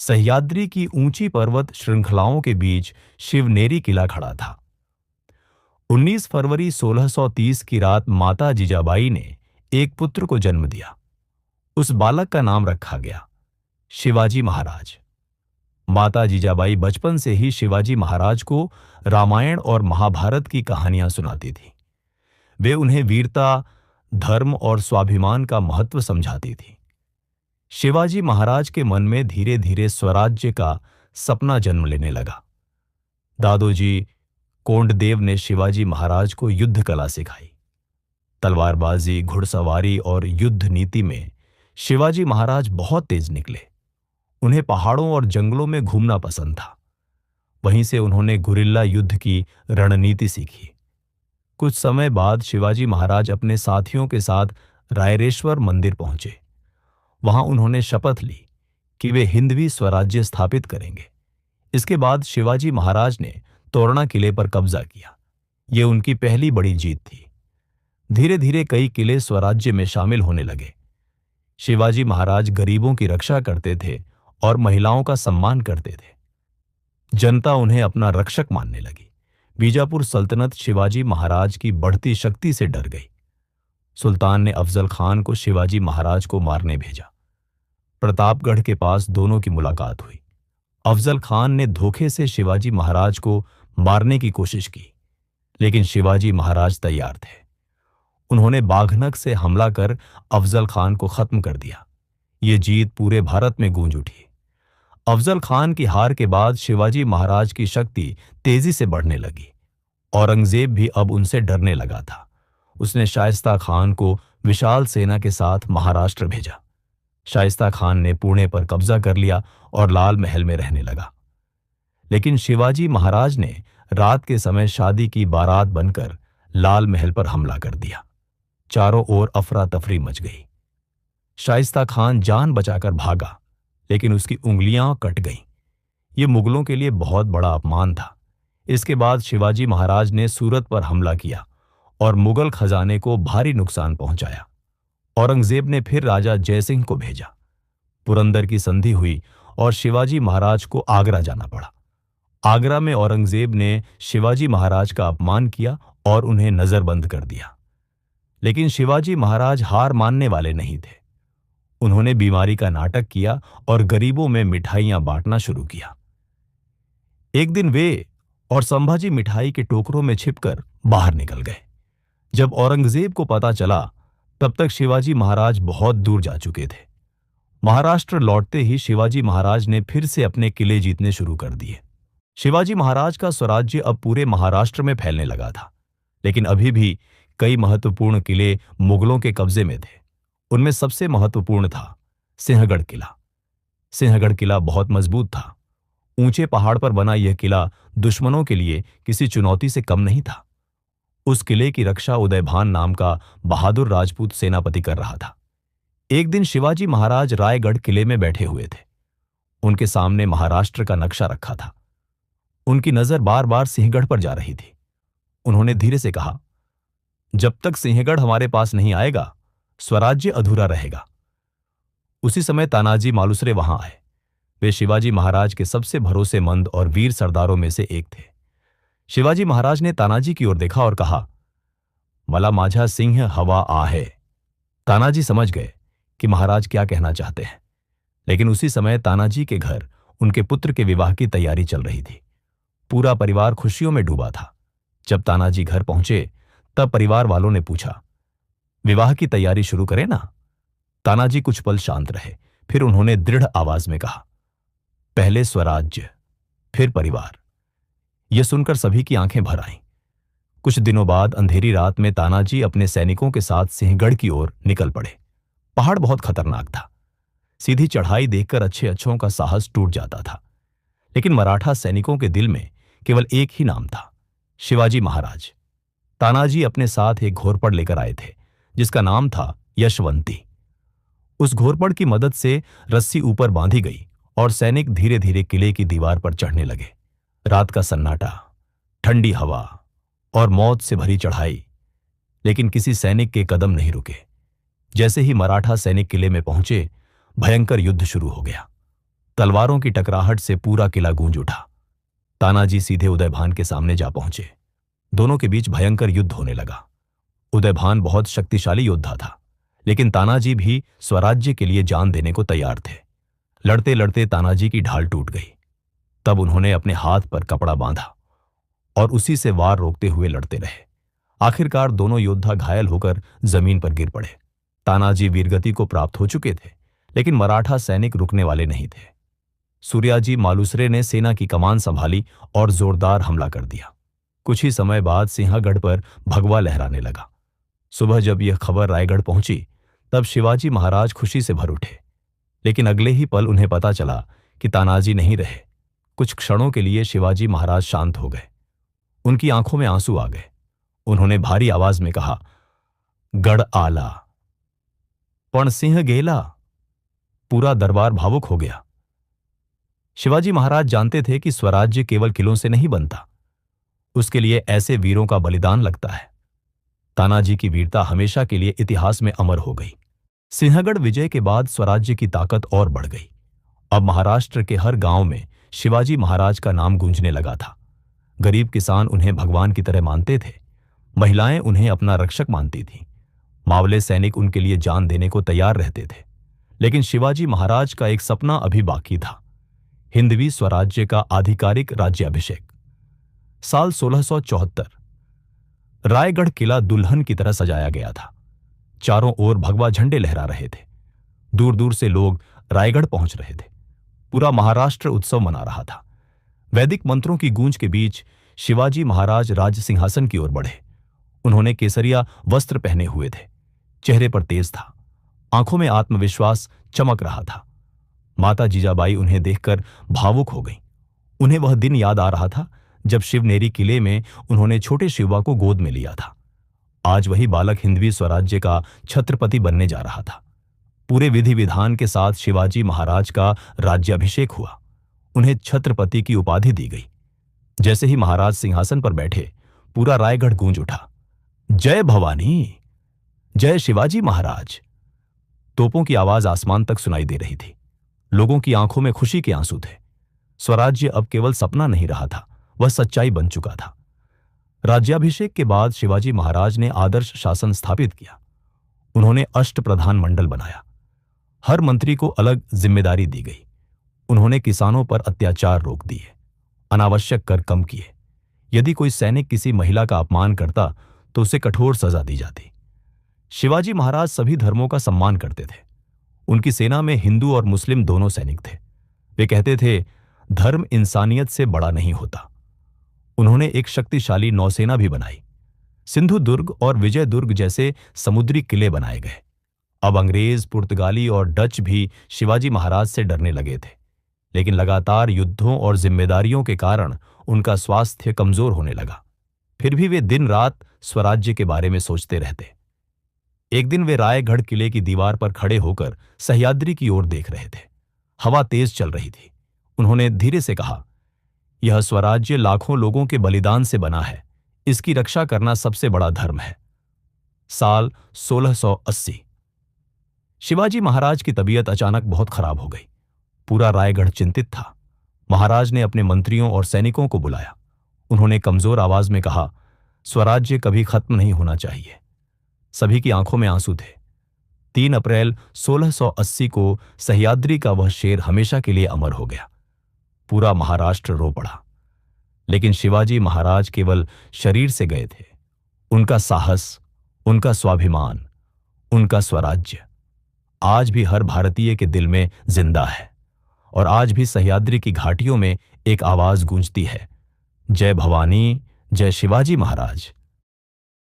सह्याद्री की ऊंची पर्वत श्रृंखलाओं के बीच शिवनेरी किला खड़ा था। 19 फरवरी 1630 की रात माता जीजाबाई ने एक पुत्र को जन्म दिया। उस बालक का नाम रखा गया शिवाजी महाराज। माता जीजाबाई बचपन से ही शिवाजी महाराज को रामायण और महाभारत की कहानियां सुनाती थी। वे उन्हें वीरता, धर्म और स्वाभिमान का महत्व समझाती थी। शिवाजी महाराज के मन में धीरे धीरे स्वराज्य का सपना जन्म लेने लगा। दादोजी कोंडदेव ने शिवाजी महाराज को युद्ध कला सिखाई। तलवारबाजी, घुड़सवारी और युद्ध नीति में शिवाजी महाराज बहुत तेज निकले। उन्हें पहाड़ों और जंगलों में घूमना पसंद था। वहीं से उन्होंने गुरिल्ला युद्ध की रणनीति सीखी। कुछ समय बाद शिवाजी महाराज अपने साथियों के साथ रायरेश्वर मंदिर पहुंचे। वहां उन्होंने शपथ ली कि वे हिंदवी स्वराज्य स्थापित करेंगे। इसके बाद शिवाजी महाराज ने तोरणा किले पर कब्जा किया। ये उनकी पहली बड़ी जीत थी। धीरे धीरे कई किले स्वराज्य में शामिल होने लगे। शिवाजी महाराज गरीबों की रक्षा करते थे और महिलाओं का सम्मान करते थे। जनता उन्हें अपना रक्षक मानने लगी। बीजापुर सल्तनत शिवाजी महाराज की बढ़ती शक्ति से डर गई। सुल्तान ने अफजल खान को शिवाजी महाराज को मारने भेजा। प्रतापगढ़ के पास दोनों की मुलाकात हुई। अफजल खान ने धोखे से शिवाजी महाराज को मारने की कोशिश की, लेकिन शिवाजी महाराज तैयार थे। उन्होंने बाघनक से हमला कर अफजल खान को खत्म कर दिया। ये जीत पूरे भारत में गूंज उठी। अफजल खान की हार के बाद शिवाजी महाराज की शक्ति तेजी से बढ़ने लगी। औरंगजेब भी अब उनसे डरने लगा था। उसने शाइस्ता खान को विशाल सेना के साथ महाराष्ट्र भेजा। शाइस्ता खान ने पुणे पर कब्जा कर लिया और लाल महल में रहने लगा। लेकिन शिवाजी महाराज ने रात के समय शादी की बारात बनकर लाल महल पर हमला कर दिया। चारों ओर अफरा तफरी मच गई। शाइस्ता खान जान बचाकर भागा, लेकिन उसकी उंगलियां कट गईं। ये मुगलों के लिए बहुत बड़ा अपमान था। इसके बाद शिवाजी महाराज ने सूरत पर हमला किया और मुगल खजाने को भारी नुकसान पहुंचाया। औरंगजेब ने फिर राजा जयसिंह को भेजा। पुरंदर की संधि हुई और शिवाजी महाराज को आगरा जाना पड़ा। आगरा में औरंगजेब ने शिवाजी महाराज का अपमान किया और उन्हें नजरबंद कर दिया। लेकिन शिवाजी महाराज हार मानने वाले नहीं थे। उन्होंने बीमारी का नाटक किया और गरीबों में मिठाइयां बांटना शुरू किया। एक दिन वे और संभाजी मिठाई के टोकरों में छिपकर बाहर निकल गए। जब औरंगजेब को पता चला, तब तक शिवाजी महाराज बहुत दूर जा चुके थे। महाराष्ट्र लौटते ही शिवाजी महाराज ने फिर से अपने किले जीतने शुरू कर दिए। शिवाजी महाराज का स्वराज्य अब पूरे महाराष्ट्र में फैलने लगा था, लेकिन अभी भी कई महत्वपूर्ण किले मुगलों के कब्जे में थे। उनमें सबसे महत्वपूर्ण था सिंहगढ़ किला। सिंहगढ़ किला बहुत मजबूत था। ऊंचे पहाड़ पर बना यह किला दुश्मनों के लिए किसी चुनौती से कम नहीं था। उस किले की रक्षा उदयभान नाम का बहादुर राजपूत सेनापति कर रहा था। एक दिन शिवाजी महाराज रायगढ़ किले में बैठे हुए थे। उनके सामने महाराष्ट्र का नक्शा रखा था। उनकी नजर बार बार सिंहगढ़ पर जा रही थी। उन्होंने धीरे से कहा, जब तक सिंहगढ़ हमारे पास नहीं आएगा, स्वराज्य अधूरा रहेगा। उसी समय तानाजी मालुसरे वहां आए। वे शिवाजी महाराज के सबसे भरोसेमंद और वीर सरदारों में से एक थे। शिवाजी महाराज ने तानाजी की ओर देखा और कहा, मला माझा सिंह हवा आहे। तानाजी समझ गए कि महाराज क्या कहना चाहते हैं। लेकिन उसी समय तानाजी के घर उनके पुत्र के विवाह की तैयारी चल रही थी। पूरा परिवार खुशियों में डूबा था। जब तानाजी घर पहुंचे, तब परिवार वालों ने पूछा, विवाह की तैयारी शुरू करें ना? तानाजी कुछ पल शांत रहे, फिर उन्होंने दृढ़ आवाज में कहा, पहले स्वराज्य, फिर परिवार। यह सुनकर सभी की आंखें भर आईं। कुछ दिनों बाद अंधेरी रात में तानाजी अपने सैनिकों के साथ सिंहगढ़ की ओर निकल पड़े। पहाड़ बहुत खतरनाक था। सीधी चढ़ाई देखकर अच्छे अच्छों का साहस टूट जाता था। लेकिन मराठा सैनिकों के दिल में केवल एक ही नाम था, शिवाजी महाराज। तानाजी अपने साथ एक घोरपड़ लेकर आए थे, जिसका नाम था यशवंती। उस घोरपड़ की मदद से रस्सी ऊपर बांधी गई और सैनिक धीरे धीरे किले की दीवार पर चढ़ने लगे। रात का सन्नाटा, ठंडी हवा और मौत से भरी चढ़ाई, लेकिन किसी सैनिक के कदम नहीं रुके। जैसे ही मराठा सैनिक किले में पहुंचे, भयंकर युद्ध शुरू हो गया। तलवारों की टकराहट से पूरा किला गूंज उठा। तानाजी सीधे उदयभान के सामने जा पहुंचे। दोनों के बीच भयंकर युद्ध होने लगा। उदयभान बहुत शक्तिशाली योद्धा था, लेकिन तानाजी भी स्वराज्य के लिए जान देने को तैयार थे। लड़ते लड़ते तानाजी की ढाल टूट गई। तब उन्होंने अपने हाथ पर कपड़ा बांधा और उसी से वार रोकते हुए लड़ते रहे। आखिरकार दोनों योद्धा घायल होकर जमीन पर गिर पड़े। तानाजी वीरगति को प्राप्त हो चुके थे, लेकिन मराठा सैनिक रुकने वाले नहीं थे। सूर्याजी मालुसरे ने सेना की कमान संभाली और जोरदार हमला कर दिया। कुछ ही समय बाद सिंहगढ़ पर भगवा लहराने लगा। सुबह जब यह खबर रायगढ़ पहुंची, तब शिवाजी महाराज खुशी से भर उठे, लेकिन अगले ही पल उन्हें पता चला कि तानाजी नहीं रहे। कुछ क्षणों के लिए शिवाजी महाराज शांत हो गए। उनकी आंखों में आंसू आ गए। उन्होंने भारी आवाज में कहा, गढ़ आला पण सिंह गेला। पूरा दरबार भावुक हो गया। शिवाजी महाराज जानते थे कि स्वराज्य केवल किलों से नहीं बनता, उसके लिए ऐसे वीरों का बलिदान लगता है। तानाजी की वीरता हमेशा के लिए इतिहास में अमर हो गई। सिंहगढ़ विजय के बाद स्वराज्य की ताकत और बढ़ गई। अब महाराष्ट्र के हर गांव में शिवाजी महाराज का नाम गूंजने लगा था। गरीब किसान उन्हें भगवान की तरह मानते थे। महिलाएं उन्हें अपना रक्षक मानती थीं। मावले सैनिक उनके लिए जान देने को तैयार रहते थे। लेकिन शिवाजी महाराज का एक सपना अभी बाकी था, हिंदवी स्वराज्य का आधिकारिक राज्याभिषेक। साल 1674। रायगढ़ किला दुल्हन की तरह सजाया गया था। चारों ओर भगवा झंडे लहरा रहे थे। दूर दूर से लोग रायगढ़ पहुंच रहे थे। पूरा महाराष्ट्र उत्सव मना रहा था। वैदिक मंत्रों की गूंज के बीच शिवाजी महाराज राज सिंहासन की ओर बढ़े। उन्होंने केसरिया वस्त्र पहने हुए थे। चेहरे पर तेज था, आंखों में आत्मविश्वास चमक रहा था। माता जीजाबाई उन्हें देखकर भावुक हो गईं। उन्हें वह दिन याद आ रहा था जब शिवनेरी किले में उन्होंने छोटे शिवा को गोद में लिया था। आज वही बालक हिंदवी स्वराज्य का छत्रपति बनने जा रहा था। पूरे विधि विधान के साथ शिवाजी महाराज का राज्याभिषेक हुआ। उन्हें छत्रपति की उपाधि दी गई। जैसे ही महाराज सिंहासन पर बैठे, पूरा रायगढ़ गूंज उठा। जय भवानी, जय शिवाजी महाराज। तोपों की आवाज आसमान तक सुनाई दे रही थी। लोगों की आंखों में खुशी के आंसू थे। स्वराज्य अब केवल सपना नहीं रहा था, वह सच्चाई बन चुका था। राज्याभिषेक के बाद शिवाजी महाराज ने आदर्श शासन स्थापित किया। उन्होंने अष्टप्रधान मंडल बनाया। हर मंत्री को अलग जिम्मेदारी दी गई। उन्होंने किसानों पर अत्याचार रोक दिए, अनावश्यक कर कम किए। यदि कोई सैनिक किसी महिला का अपमान करता तो उसे कठोर सजा दी जाती। शिवाजी महाराज सभी धर्मों का सम्मान करते थे। उनकी सेना में हिंदू और मुस्लिम दोनों सैनिक थे। वे कहते थे, धर्म इंसानियत से बड़ा नहीं होता। उन्होंने एक शक्तिशाली नौसेना भी बनाई। सिंधु दुर्ग और विजय दुर्ग जैसे समुद्री किले बनाए गए। अब अंग्रेज, पुर्तगाली और डच भी शिवाजी महाराज से डरने लगे थे। लेकिन लगातार युद्धों और जिम्मेदारियों के कारण उनका स्वास्थ्य कमजोर होने लगा। फिर भी वे दिन रात स्वराज्य के बारे में सोचते रहते। एक दिन वे रायगढ़ किले की दीवार पर खड़े होकर सह्याद्री की ओर देख रहे थे। हवा तेज चल रही थी। उन्होंने धीरे से कहा, यह स्वराज्य लाखों लोगों के बलिदान से बना है। इसकी रक्षा करना सबसे बड़ा धर्म है। साल 1680। शिवाजी महाराज की तबीयत अचानक बहुत खराब हो गई। पूरा रायगढ़ चिंतित था। महाराज ने अपने मंत्रियों और सैनिकों को बुलाया। उन्होंने कमजोर आवाज में कहा, स्वराज्य कभी खत्म नहीं होना चाहिए। सभी की आंखों में आंसू थे। 3 अप्रैल 1680 को सह्याद्री का वह शेर हमेशा के लिए अमर हो गया। पूरा महाराष्ट्र रो पड़ा। लेकिन शिवाजी महाराज केवल शरीर से गए थे। उनका साहस, उनका स्वाभिमान, उनका स्वराज्य आज भी हर भारतीय के दिल में जिंदा है। और आज भी सह्याद्री की घाटियों में एक आवाज गूंजती है, जय भवानी, जय शिवाजी महाराज।